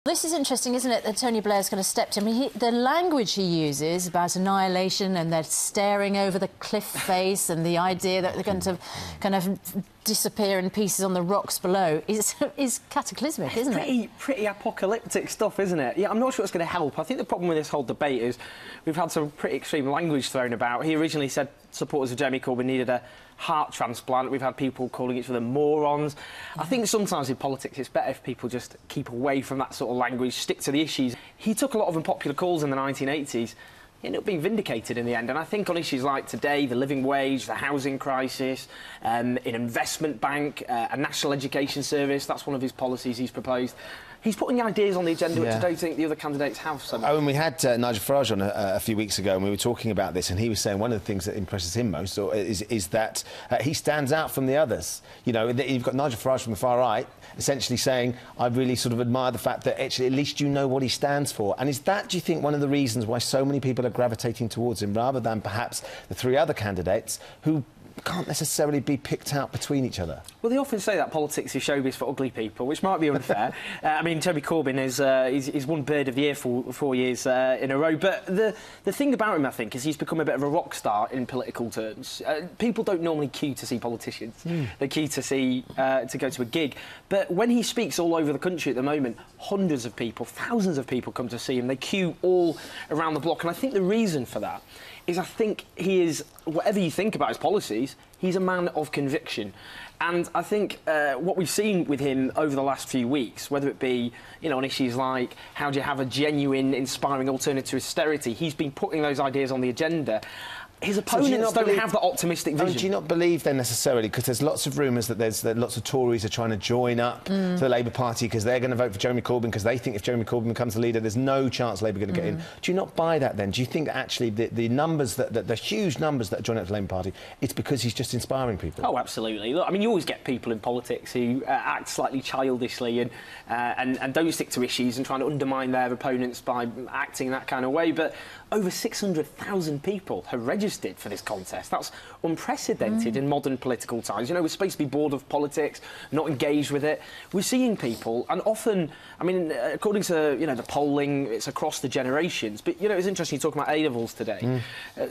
This is interesting, isn't it, that Tony Blair's kind of stepped in. I mean, the language he uses about annihilation and they're staring over the cliff face and the idea that they're going to kind of disappear in pieces on the rocks below is cataclysmic, isn't it? Pretty apocalyptic stuff, isn't it? Yeah, I'm not sure it's going to help. I think the problem with this whole debate is we've had some pretty extreme language thrown about. He originally said supporters of Jeremy Corbyn needed a heart transplant. We've had people calling each other morons. I think sometimes in politics it's better if people just keep away from that sort of language, stick to the issues. He took a lot of unpopular calls in the 1980s. He ended up being vindicated in the end, and I think on issues like today, the living wage, the housing crisis, an investment bank, a national education service, that's one of his policies he's proposed. He's putting ideas on the agenda which I don't think the other candidates have. So and we had Nigel Farage on a few weeks ago, and we were talking about this, and he was saying one of the things that impresses him most is that he stands out from the others. You know, you've got Nigel Farage from the far right, essentially saying, I really sort of admire the fact that actually at least you know what he stands for. And is that, do you think, one of the reasons why so many people are gravitating towards him, rather than perhaps the three other candidates who can't necessarily be picked out between each other? Well, they often say that politics is showbiz for ugly people, which might be unfair. I mean, Jeremy Corbyn is won Bird of the Year for 4 years in a row. But the thing about him, I think, is he's become a bit of a rock star in political terms. People don't normally queue to see politicians. They queue to see to go to a gig. But when he speaks all over the country at the moment, hundreds of people, thousands of people come to see him. They queue all around the block. And I think the reason for that is I think he is, whatever you think about his policies, he's a man of conviction. And I think what we've seen with him over the last few weeks, whether it be, you know, on issues like how do you have a genuine, inspiring alternative to austerity, he's been putting those ideas on the agenda. His opponents don't have that optimistic vision. Do you not believe then necessarily, because there's lots of rumours that lots of Tories are trying to join up to the Labour Party because they're going to vote for Jeremy Corbyn because they think if Jeremy Corbyn becomes the leader, there's no chance Labour are going to get in. Do you not buy that then? Do you think that actually the numbers, the huge numbers that are joining up to the Labour Party, it's because he's just inspiring people? Oh, absolutely. Look, I mean, you always get people in politics who act slightly childishly and don't stick to issues and trying to undermine their opponents by acting in that kind of way. But over 600,000 people have registered for this contest. That's unprecedented in modern political times. You know, we're supposed to be bored of politics, not engaged with it. We're seeing people, and often, I mean, according to, you know, the polling, it's across the generations. But, you know, it's interesting you talk about A-levels today.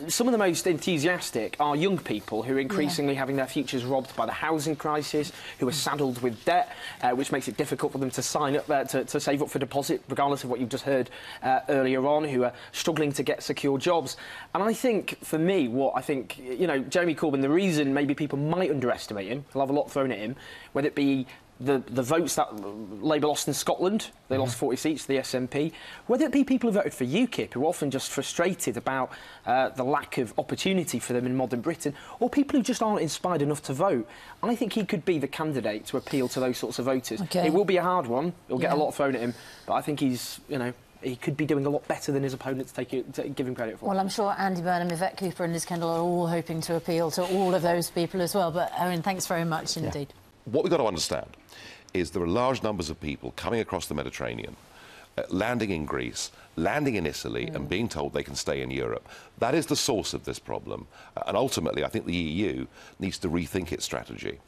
Some of the most enthusiastic are young people who are increasingly having their futures robbed by the housing crisis, who are saddled with debt, which makes it difficult for them to sign up, to save up for deposit, regardless of what you've just heard earlier on, who are struggling to get secure jobs. And I think, for me, what I think, you know, Jeremy Corbyn, the reason maybe people might underestimate him, he'll have a lot thrown at him, whether it be the votes that Labour lost in Scotland, they lost 40 seats to the SNP, whether it be people who voted for UKIP, who are often just frustrated about the lack of opportunity for them in modern Britain, or people who just aren't inspired enough to vote. And I think he could be the candidate to appeal to those sorts of voters. It will be a hard one, he'll get a lot thrown at him, but I think he's, you know, he could be doing a lot better than his opponents to give him credit for. Well, I'm sure Andy Burnham, Yvette Cooper and Liz Kendall are all hoping to appeal to all of those people as well. But, Owen, thanks very much indeed. What we've got to understand is there are large numbers of people coming across the Mediterranean, landing in Greece, landing in Italy and being told they can stay in Europe. That is the source of this problem. And ultimately, I think the EU needs to rethink its strategy.